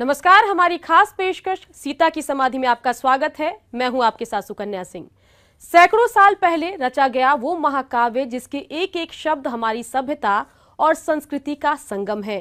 नमस्कार, हमारी खास पेशकश सीता की समाधि में आपका स्वागत है। मैं हूं आपके साथ सुकन्या सिंह। सैकड़ों साल पहले रचा गया वो महाकाव्य जिसके एक एक शब्द हमारी सभ्यता और संस्कृति का संगम है।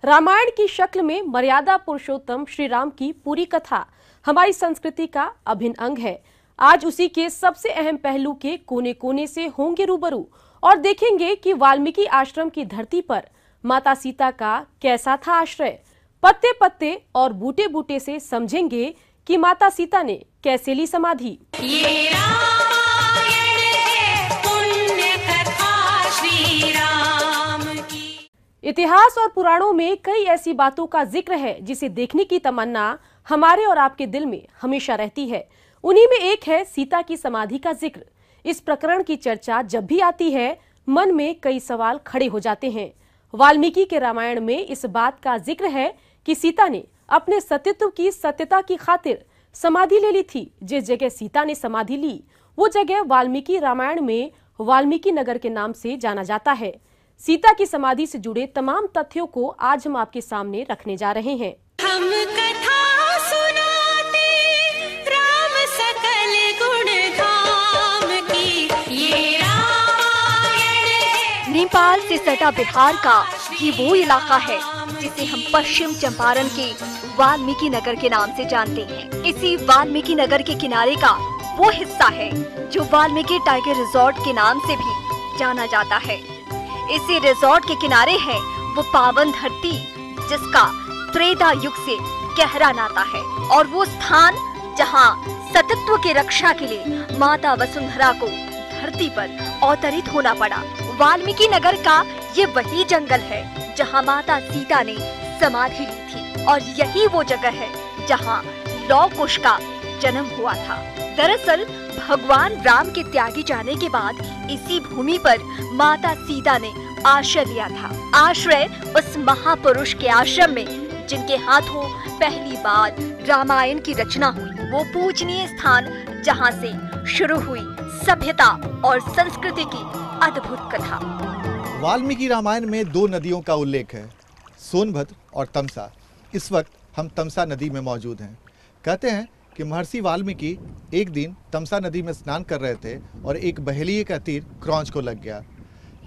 रामायण की शक्ल में मर्यादा पुरुषोत्तम श्री राम की पूरी कथा हमारी संस्कृति का अभिन्न अंग है। आज उसी के सबसे अहम पहलू के कोने कोने से होंगे रूबरू और देखेंगे कि वाल्मीकि आश्रम की धरती पर माता सीता का कैसा था आश्रय। पत्ते पत्ते और बूटे बूटे से समझेंगे कि माता सीता ने कैसे ली समाधि। ये रामायण है पुण्य कथा श्री राम की। इतिहास और पुराणों में कई ऐसी बातों का जिक्र है जिसे देखने की तमन्ना हमारे और आपके दिल में हमेशा रहती है। उन्हीं में एक है सीता की समाधि का जिक्र। इस प्रकरण की चर्चा जब भी आती है, मन में कई सवाल खड़े हो जाते हैं। वाल्मीकि के रामायण में इस बात का जिक्र है कि सीता ने अपने सतीत्व की सत्यता की खातिर समाधि ले ली थी। जिस जगह सीता ने समाधि ली वो जगह वाल्मीकि रामायण में वाल्मीकि नगर के नाम से जाना जाता है। सीता की समाधि से जुड़े तमाम तथ्यों को आज हम आपके सामने रखने जा रहे हैं। हम कथा सुनाते राम सकल गुण धाम की। ये रामायण है। नेपाल से सटा बिहार का ये वो इलाका है जिसे हम पश्चिम चंपारण के वाल्मीकि नगर के नाम से जानते हैं। इसी वाल्मीकि नगर के किनारे का वो हिस्सा है जो वाल्मीकि टाइगर रिजॉर्ट के नाम से भी जाना जाता है। इसी रिजॉर्ट के किनारे है वो पावन धरती जिसका त्रेता युग से गहरा नाता है और वो स्थान जहां सतीत्व की रक्षा के लिए माता वसुंधरा को धरती पर अवतरित होना पड़ा। वाल्मीकि नगर का ये वही जंगल है जहां माता सीता ने समाधि ली थी और यही वो जगह है जहां लौ कुश का जन्म हुआ था। दरअसल भगवान राम के त्यागी जाने के बाद इसी भूमि पर माता सीता ने आश्रय लिया था। आश्रय उस महापुरुष के आश्रम में जिनके हाथों पहली बार रामायण की रचना हुई। वो पूजनीय स्थान जहां से शुरू हुई सभ्यता और संस्कृति की अद्भुत कथा। वाल्मीकि रामायण में दो नदियों का उल्लेख है, सोनभद्र और तमसा। इस वक्त हम तमसा नदी में मौजूद हैं। कहते हैं कि महर्षि वाल्मीकि एक दिन तमसा नदी में स्नान कर रहे थे और एक बहेलिये का तीर क्रौंच को लग गया।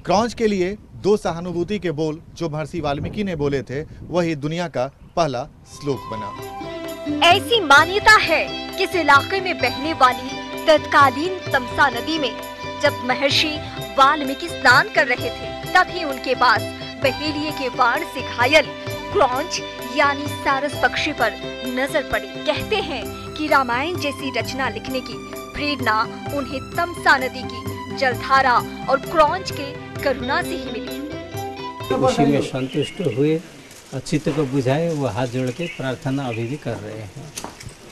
क्रौंच के लिए दो सहानुभूति के बोल जो महर्षि वाल्मीकि ने बोले थे वही दुनिया का पहला श्लोक बना। ऐसी मान्यता है कि इस इलाके में बहने वाली तत्कालीन तमसा नदी में जब महर्षि वाल्मीकि स्नान कर रहे थे तभी उनके पास बहेलिये के बाण से घायल क्रौंच यानी सारस पक्षी पर नजर पड़ी। कहते हैं कि रामायण जैसी रचना लिखने की प्रेरणा उन्हें तमसा नदी की जलधारा और क्रौंच के करुणा से ही मिली। उसी में संतुष्ट हुए और चित्त को बुझाए, वो हाथ जोड़ के प्रार्थना अभी भी कर रहे हैं।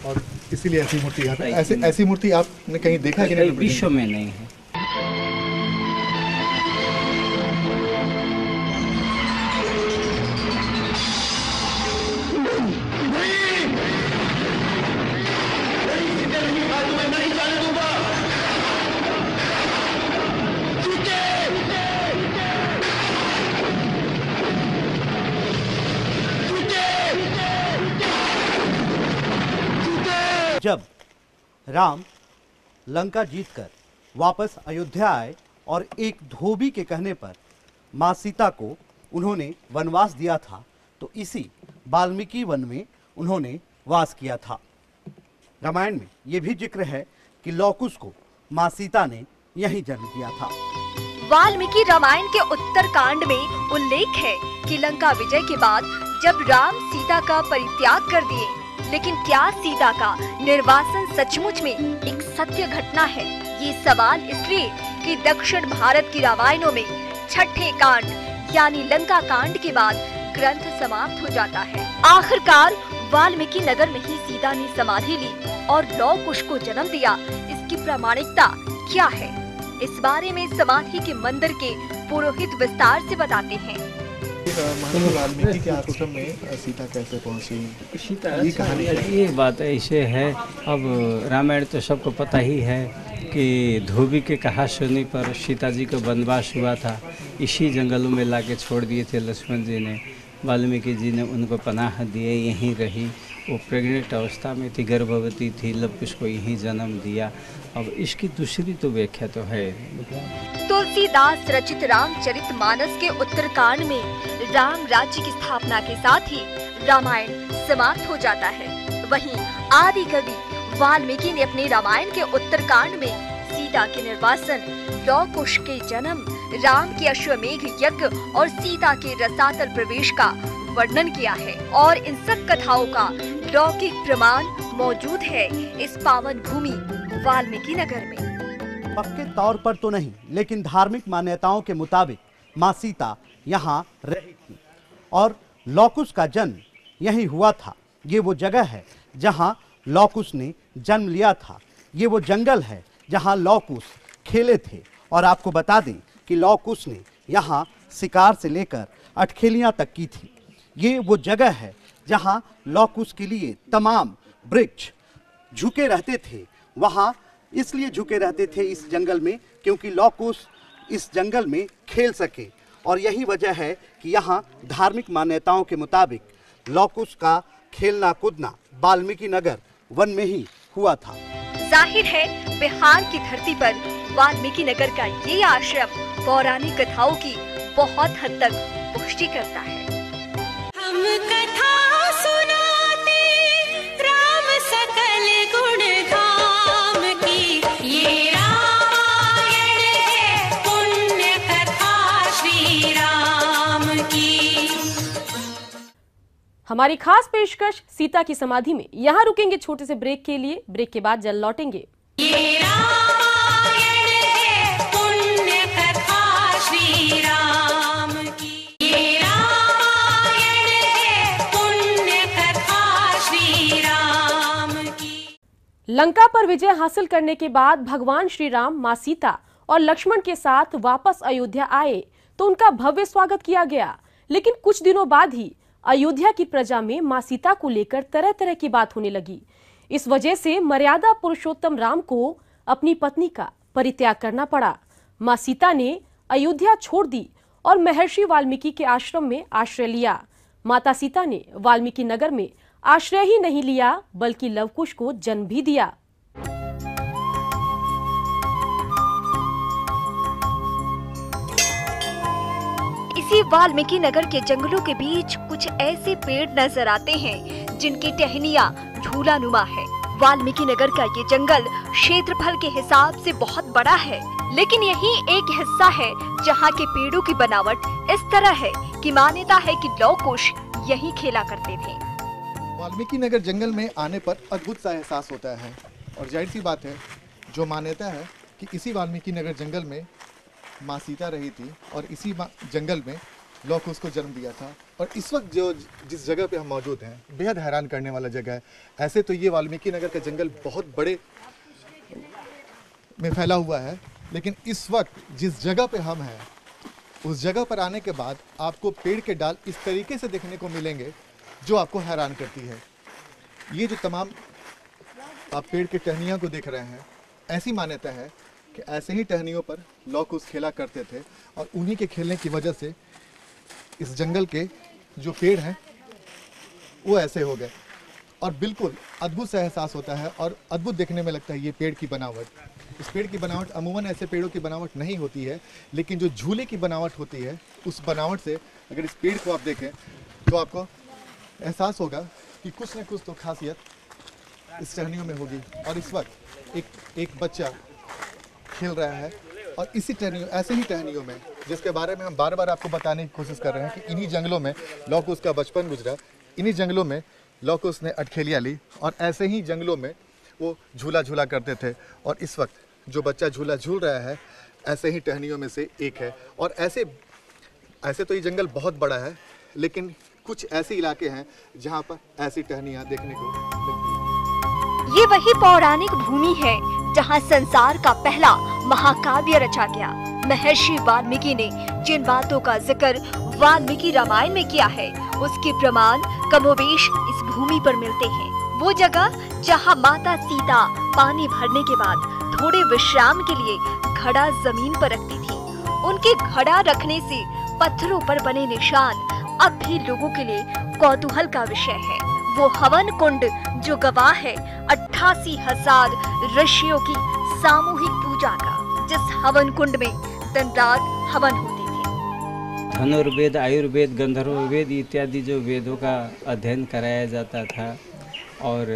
और इसीलिए ऐसी मूर्ति यहाँ पे ऐसी मूर्ति आपने कहीं देखा कि नहीं? विश्व में नहीं है। जब राम लंका जीतकर वापस अयोध्या आए और एक धोबी के कहने पर माँ सीता को उन्होंने वनवास दिया था तो इसी वाल्मीकि वन में उन्होंने वास किया था। रामायण में ये भी जिक्र है कि लौकुश को माँ सीता ने यहीं जन्म दिया था। वाल्मीकि रामायण के उत्तरकांड में उल्लेख है कि लंका विजय के बाद जब राम सीता का परित्याग कर दिए, लेकिन क्या सीता का निर्वासन सचमुच में एक सत्य घटना है? ये सवाल इसलिए कि दक्षिण भारत की रामायणों में छठे कांड यानी लंका कांड के बाद ग्रंथ समाप्त हो जाता है। आखिरकार वाल्मीकि नगर में ही सीता ने समाधि ली और लौ कुश को जन्म दिया। इसकी प्रामाणिकता क्या है? इस बारे में समाधि के मंदिर के पुरोहित विस्तार से बताते हैं। महर्षि वाल्मीकि के आश्रम में सीता कैसे पहुंची? सीता ये बात ऐसे है। अब रामायण तो सबको पता ही है कि धोबी के कहा सुनने पर सीता जी को वनवास हुआ था। इसी जंगलों में लाके छोड़ दिए थे लक्ष्मण जी ने। वाल्मीकि जी ने उनको पनाह दिए, यहीं रही। वो प्रेग्नेंट अवस्था में थी, गर्भवती थी, लवकुश को यहीं जन्म दिया। अब इसकी दूसरी तो व्याख्या तो है। तुलसीदास रचित रामचरितमानस के उत्तरकांड में राम राज्य की स्थापना के साथ ही रामायण समाप्त हो जाता है। वहीं आदि कवि वाल्मीकि ने अपने रामायण के उत्तरकांड में सीता के निर्वासन, लव-कुश के जन्म, राम के अश्वमेघ यज्ञ और सीता के रसातल प्रवेश का वर्णन किया है। और इन सब कथाओं का लौकिक प्रमाण मौजूद है इस पावन भूमि वाल्मीकि नगर में। पक्के तौर पर तो नहीं, लेकिन धार्मिक मान्यताओं के मुताबिक माँ सीता यहाँ रही थी और लव-कुश का जन्म यहीं हुआ था। ये वो जगह है जहाँ लव-कुश ने जन्म लिया था। ये वो जंगल है जहाँ लव-कुश खेले थे। और आपको बता दें कि लव-कुश ने यहाँ शिकार से लेकर अटखेलियाँ तक की थी। ये वो जगह है जहाँ लव-कुश के लिए तमाम वृक्ष झुके रहते थे। वहाँ इसलिए झुके रहते थे इस जंगल में क्योंकि लव-कुश इस जंगल में खेल सके। और यही वजह है कि यहाँ धार्मिक मान्यताओं के मुताबिक लव-कुश का खेलना कूदना वाल्मीकि नगर वन में ही हुआ था। जाहिर है बिहार की धरती पर वाल्मीकि नगर का ये आश्रम पौराणिक कथाओं की बहुत हद तक पुष्टि करता है। हम कथा सुनाते राम सकल गुण धाम की, ये रामायण है पुण्य कथा श्री राम की। हमारी खास पेशकश सीता की समाधि में यहाँ रुकेंगे छोटे से ब्रेक के लिए। ब्रेक के बाद जल्द लौटेंगे। ये रामायण है पुण्य कथा श्री राम की, ये रामायण है पुण्य कथा श्री राम की। लंका पर विजय हासिल करने के बाद भगवान श्री राम मां सीता और लक्ष्मण के साथ वापस अयोध्या आए तो उनका भव्य स्वागत किया गया। लेकिन कुछ दिनों बाद ही अयोध्या की प्रजा में मां सीता को लेकर तरह तरह की बात होने लगी। इस वजह से मर्यादा पुरुषोत्तम राम को अपनी पत्नी का परित्याग करना पड़ा। मां सीता ने अयोध्या छोड़ दी और महर्षि वाल्मीकि के आश्रम में आश्रय लिया। माता सीता ने वाल्मीकि नगर में आश्रय ही नहीं लिया बल्कि लव-कुश को जन्म भी दिया। इसी वाल्मीकि नगर के जंगलों के बीच कुछ ऐसे पेड़ नजर आते हैं जिनकी टहनियाँ झूला नुमा है। वाल्मीकि नगर का ये जंगल क्षेत्रफल के हिसाब से बहुत बड़ा है, लेकिन यही एक हिस्सा है जहाँ के पेड़ों की बनावट इस तरह है कि मान्यता है कि लव-कुश यहीं खेला करते थे। वाल्मीकि नगर जंगल में आने पर अद्भुत सा एहसास होता है और जाहिर सी बात है, जो मान्यता है कि इसी वाल्मीकि नगर जंगल में माँ सीता रही थी और इसी जंगल में लव-कुश को जन्म दिया था। और इस वक्त जिस जगह पे हम मौजूद हैं बेहद हैरान करने वाला जगह है। ऐसे तो ये वाल्मीकि नगर का जंगल बहुत बड़े में फैला हुआ है, लेकिन इस वक्त जिस जगह पे हम हैं उस जगह पर आने के बाद आपको पेड़ के डाल इस तरीके से देखने को मिलेंगे जो आपको हैरान करती है। ये जो तमाम आप पेड़ के टहनियों को देख रहे हैं, ऐसी मान्यता है कि ऐसे ही टहनियों पर लव-कुश खेला करते थे और उन्हीं के खेलने की वजह से इस जंगल के जो पेड़ हैं वो ऐसे हो गए। और बिल्कुल अद्भुत सा एहसास होता है और अद्भुत देखने में लगता है ये पेड़ की बनावट। इस पेड़ की बनावट अमूमन ऐसे पेड़ों की बनावट नहीं होती है, लेकिन जो झूले की बनावट होती है उस बनावट से अगर इस पेड़ को आप देखें तो आपको एहसास होगा कि कुछ न कुछ तो खासियत इस टहनियों में होगी। और इस वक्त एक बच्चा खेल रहा है और इसी टहनियों, ऐसे ही टहनियों में, जिसके बारे में हम बार बार आपको बताने की कोशिश कर रहे हैं कि इन्हीं जंगलों में लव-कुश का बचपन गुजरा, इन्हीं जंगलों में लव-कुश ने अटखेलियाँ ली और ऐसे ही जंगलों में वो झूला झूला करते थे। और इस वक्त जो बच्चा झूला झूल रहा है ऐसे ही टहनियों में से एक है। और ऐसे तो ये जंगल बहुत बड़ा है, लेकिन कुछ ऐसे इलाके हैं जहाँ पर ऐसी टहनियाँ देखने को मिलती हैं। ये वही पौराणिक भूमि है जहाँ संसार का पहला महाकाव्य रचा गया। महर्षि वाल्मीकि ने जिन बातों का जिक्र वाल्मीकि रामायण में किया है उसके प्रमाण कमोबेश इस भूमि पर मिलते हैं। वो जगह जहाँ माता सीता पानी भरने के बाद थोड़े विश्राम के लिए घड़ा जमीन पर रखती थी। उनके घड़ा रखने से पत्थरों पर बने निशान अब भी लोगों के लिए कौतूहल का विषय है। वो हवन कुंड जो गवाह है 88,000 ऋषियों की सामूहिक पूजा का, जिस हवन कुंड में दिन रात हवन होती थी। धनुर्वेद, आयुर्वेद, गंधर्व वेद इत्यादि जो वेदों का अध्ययन कराया जाता था और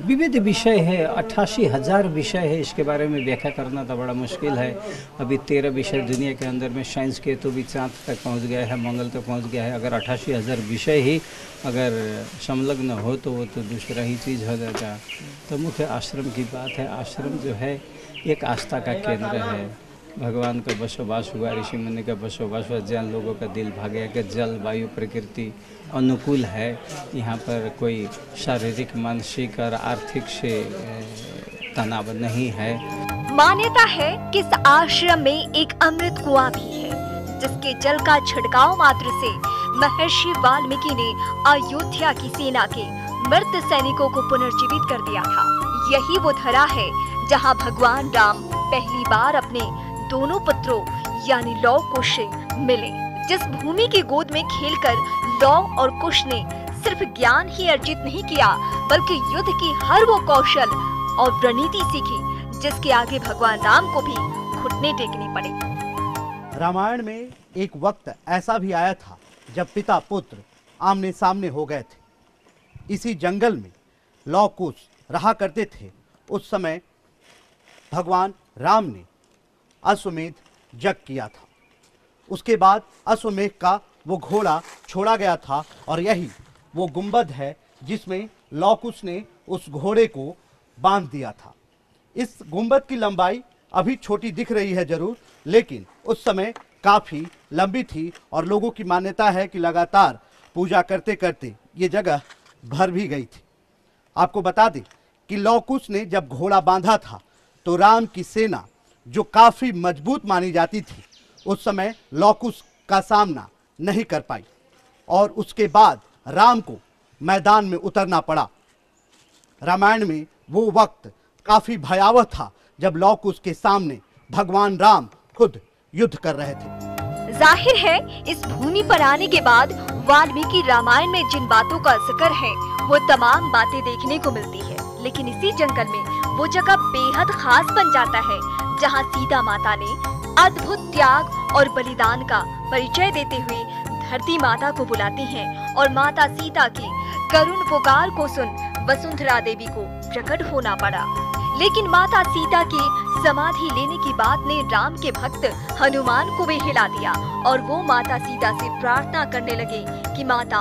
विविध विषय है, 88,000 विषय है। इसके बारे में व्याख्या करना तो बड़ा मुश्किल है। अभी 13 विषय दुनिया के अंदर में साइंस के तो भी चाँद तक पहुंच गया है, मंगल तक पहुंच गया है। अगर 88,000 विषय ही अगर संलग्न हो तो वो तो दूसरा ही चीज़ हो जाता। तो मुख्य आश्रम की बात है। आश्रम जो है एक आस्था का केंद्र है। भगवान का बसोबास हुआ, ऋषि मुनि का बसोबास हुआ, जहाँ लोगों का दिल भागेगा कि जल वायु प्रकृति अनुकूल है। यहाँ पर कोई शारीरिक, मानसिक और आर्थिक से तनाव नहीं है। मान्यता है कि इस आश्रम में एक अमृत कुआं भी है, जिसके जल का छिड़काव मात्र से महर्षि वाल्मीकि ने अयोध्या की सेना के मृत सैनिकों को पुनर्जीवित कर दिया था। यही वो धरा है जहाँ भगवान राम पहली बार अपने दोनों पुत्रों यानी लौ कुश से मिले। जिस भूमि की गोद में खेलकर लौ और कुश ने सिर्फ ज्ञान ही अर्जित नहीं किया, बल्कि युद्ध की हर वो कौशल और रणनीति सीखी जिसके आगे भगवान राम को भी घुटने टेकने पड़े। रामायण में एक वक्त ऐसा भी आया था जब पिता पुत्र आमने सामने हो गए थे। इसी जंगल में लौ कुश रहा करते थे। उस समय भगवान राम ने अश्वमेध यज्ञ किया था। उसके बाद अश्वमेध का वो घोड़ा छोड़ा गया था और यही वो गुंबद है जिसमें लौ कुश ने उस घोड़े को बांध दिया था। इस गुंबद की लंबाई अभी छोटी दिख रही है जरूर, लेकिन उस समय काफ़ी लंबी थी और लोगों की मान्यता है कि लगातार पूजा करते करते ये जगह भर भी गई थी। आपको बता दें कि लौ कुश ने जब घोड़ा बांधा था तो राम की सेना जो काफ़ी मजबूत मानी जाती थी, उस समय लौ कुश का सामना नहीं कर पाई और उसके बाद राम को मैदान में उतरना पड़ा। रामायण में वो वक्त काफ़ी भयावह था जब लौ कुश के सामने भगवान राम खुद युद्ध कर रहे थे। जाहिर है इस भूमि पर आने के बाद वाल्मीकि रामायण में जिन बातों का जिक्र है वो तमाम बातें देखने को मिलती है, लेकिन इसी जंगल में वो जगह बेहद खास बन जाता है जहाँ सीता माता ने अद्भुत त्याग और बलिदान का परिचय देते हुए धरती माता को बुलाती हैं और माता सीता की करुण पुकार को सुन वसुंधरा देवी को प्रकट होना पड़ा। लेकिन माता सीता की समाधि लेने की बात ने राम के भक्त हनुमान को भी हिला दिया और वो माता सीता से प्रार्थना करने लगे कि माता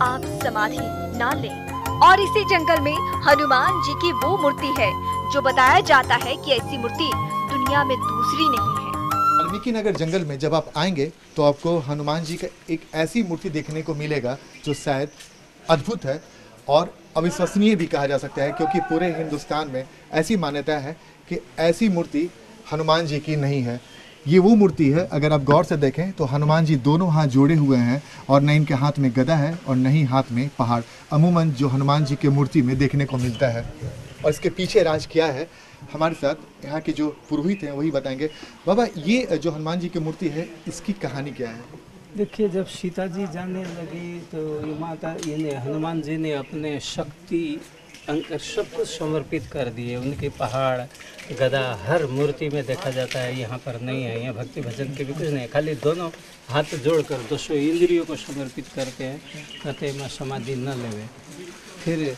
आप समाधि ना लें। और इसी जंगल में हनुमान जी की वो मूर्ति है जो बताया जाता है कि ऐसी मूर्ति दुनिया में दूसरी नहीं है। वाल्मीकि नगर जंगल में जब आप आएंगे तो आपको हनुमान जी का एक ऐसी मूर्ति देखने को मिलेगा जो शायद अद्भुत है और अविश्वसनीय भी कहा जा सकता है, क्योंकि पूरे हिंदुस्तान में ऐसी मान्यता है कि ऐसी मूर्ति हनुमान जी की नहीं है। ये वो मूर्ति है, अगर आप गौर से देखें तो हनुमान जी दोनों हाथ जोड़े हुए हैं और न इनके हाथ में गदा है और न ही हाथ में पहाड़, अमूमन जो हनुमान जी के मूर्ति में देखने को मिलता है। और इसके पीछे राज क्या है, हमारे साथ यहाँ के जो पुरोहित हैं वही बताएंगे। बाबा, ये जो हनुमान जी की मूर्ति है इसकी कहानी क्या है? देखिए, जब सीता जी जाने लगी तो ये माता यानी हनुमान जी ने अपने शक्ति अंक सब कुछ समर्पित कर दिए। उनके पहाड़, गदा हर मूर्ति में देखा जाता है, यहाँ पर नहीं है। यहाँ भक्ति भजन के भी कुछ नहीं, खाली दोनों हाथ जोड़कर 200 इंद्रियों को समर्पित करके हैं, कहते मैं समाधि न लेवे, फिर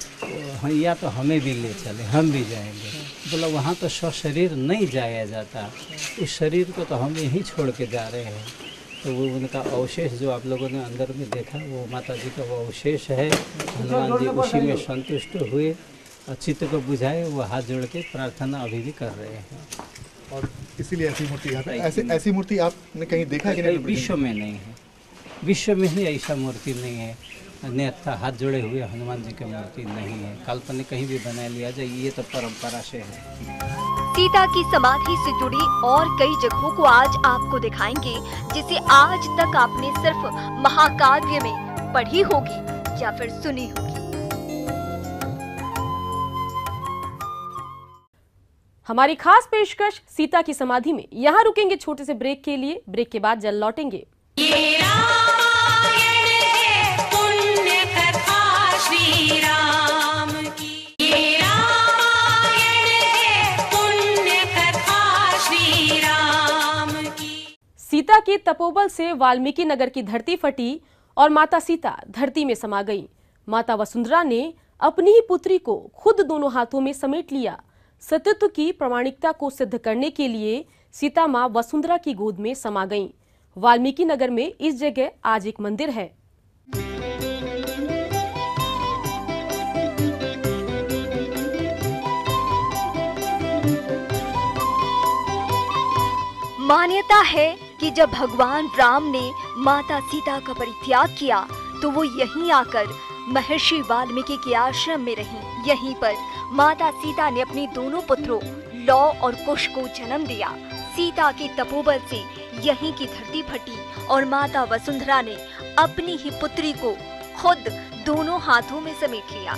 या तो हमें भी ले चले, हम भी जाएंगे। बोला वहाँ तो सशरीर नहीं जाया जाता, इस शरीर को तो हम यहीं छोड़ के जा रहे हैं। तो वो उनका अवशेष जो आप लोगों ने अंदर में देखा, वो माता जी का वो अवशेष है। हनुमान जी उसी में संतुष्ट हुए और चित्त को बुझाए, वो हाथ जोड़ के प्रार्थना अभी भी कर रहे हैं। और इसीलिए ऐसी मूर्ति यहाँ पे ऐसी मूर्ति आपने कहीं देखा कि नहीं? विश्व में नहीं है, विश्व में ही ऐसा मूर्ति नहीं है। अन्यथा हाथ जोड़े हुए हनुमान जी की मूर्ति नहीं है, काल्पनिक कहीं भी बना लिया जाए, ये तो परंपरा से है। सीता की समाधि से जुड़ी और कई जगहों को आज आपको दिखाएंगे, जिसे आज तक आपने सिर्फ महाकाव्य में पढ़ी होगी या फिर सुनी होगी। हमारी खास पेशकश सीता की समाधि में यहाँ रुकेंगे छोटे से ब्रेक के लिए। ब्रेक के बाद जल्द लौटेंगे। ये रामायण के तपोबल से वाल्मीकि नगर की धरती फटी और माता सीता धरती में समा गई। माता वसुंधरा ने अपनी ही पुत्री को खुद दोनों हाथों में समेट लिया। सतीत्व की प्रामाणिकता को सिद्ध करने के लिए सीता मां वसुंधरा की गोद में समा गईं। वाल्मीकि नगर में इस जगह आज एक मंदिर है। मान्यता है कि जब भगवान राम ने माता सीता का परित्याग किया तो वो यहीं आकर महर्षि वाल्मीकि के आश्रम में रहीं। यहीं पर माता सीता ने अपने दोनों पुत्रों लौ और कुश को जन्म दिया। सीता के तपोबल से यहीं की धरती फटी और माता वसुंधरा ने अपनी ही पुत्री को खुद दोनों हाथों में समेट लिया।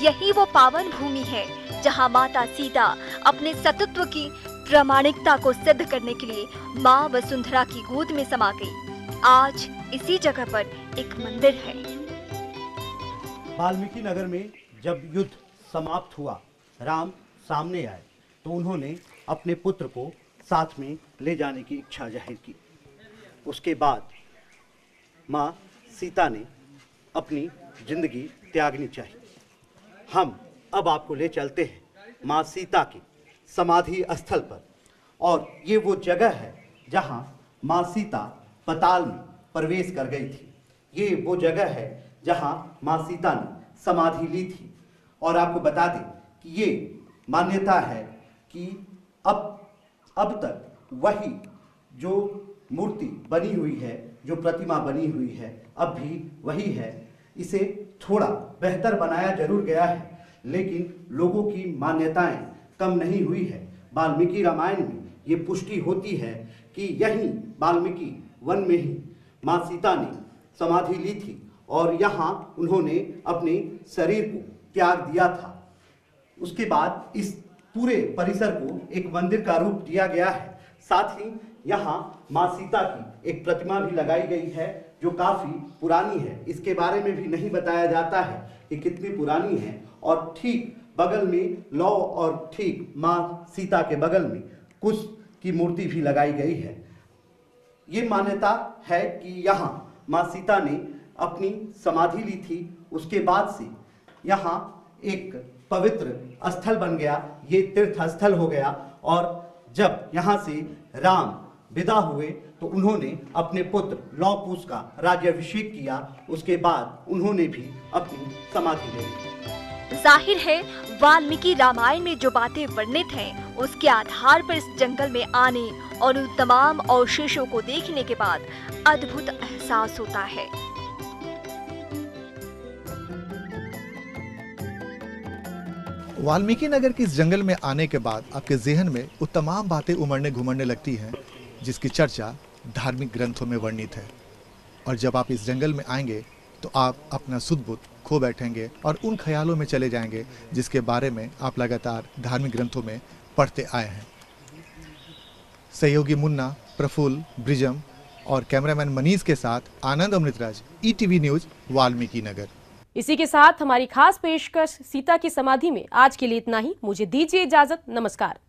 यही वो पावन भूमि है जहां माता सीता अपने सतत्व की प्रामाणिकता को सिद्ध करने के लिए मां वसुंधरा की गोद में समा गई। आज इसी जगह पर एक मंदिर है। वाल्मीकि नगर में जब युद्ध समाप्त हुआ, राम सामने आए तो उन्होंने अपने पुत्र को साथ में ले जाने की इच्छा जाहिर की। उसके बाद माँ सीता ने अपनी जिंदगी त्यागनी चाहिए। हम अब आपको ले चलते हैं माँ सीता के समाधि स्थल पर, और ये वो जगह है जहाँ माँ सीता पाताल में प्रवेश कर गई थी। ये वो जगह है जहाँ माँ सीता ने समाधि ली थी। और आपको बता दें कि ये मान्यता है कि अब तक वही जो मूर्ति बनी हुई है, जो प्रतिमा बनी हुई है, अब भी वही है। इसे थोड़ा बेहतर बनाया जरूर गया है, लेकिन लोगों की मान्यताएं कम नहीं हुई है। वाल्मीकि रामायण में ये पुष्टि होती है कि यहीं वाल्मीकि वन में ही माँ सीता ने समाधि ली थी और यहाँ उन्होंने अपने शरीर को त्याग दिया था। उसके बाद इस पूरे परिसर को एक मंदिर का रूप दिया गया है। साथ ही यहाँ माँ सीता की एक प्रतिमा भी लगाई गई है जो काफ़ी पुरानी है। इसके बारे में भी नहीं बताया जाता है कि कितनी पुरानी है। और ठीक बगल में लौ और ठीक माँ सीता के बगल में कुश की मूर्ति भी लगाई गई है। ये मान्यता है कि यहाँ माँ सीता ने अपनी समाधि ली थी। उसके बाद से यहाँ एक पवित्र स्थल बन गया, ये तीर्थ स्थल हो गया। और जब यहाँ से राम विदा हुए तो उन्होंने अपने पुत्र लौ कुश का राज्याभिषेक किया। उसके बाद उन्होंने भी अपनी समाधि ले ली। जाहिर है वाल्मीकि रामायण में जो बातें वर्णित हैं, उसके आधार पर इस जंगल में आने और उन तमाम अवशेषों को देखने के बाद अद्भुत एहसास होता है। वाल्मीकि नगर के इस जंगल में आने के बाद आपके ज़हन में वो तमाम बातें उमड़ने घुमड़ने लगती हैं जिसकी चर्चा धार्मिक ग्रंथों में वर्णित है। और जब आप इस जंगल में आएंगे तो आप अपना सुध बुध खो बैठेंगे और उन ख्यालों में चले जाएंगे जिसके बारे में आप लगातार धार्मिक ग्रंथों में पढ़ते आए हैं। सहयोगी मुन्ना, प्रफुल्ल, ब्रिजम और कैमरामैन मनीष के साथ आनंद अमृतराज, ETV न्यूज, वाल्मीकि नगर। इसी के साथ हमारी खास पेशकश सीता की समाधि में आज के लिए इतना ही। मुझे दीजिए इजाजत। नमस्कार।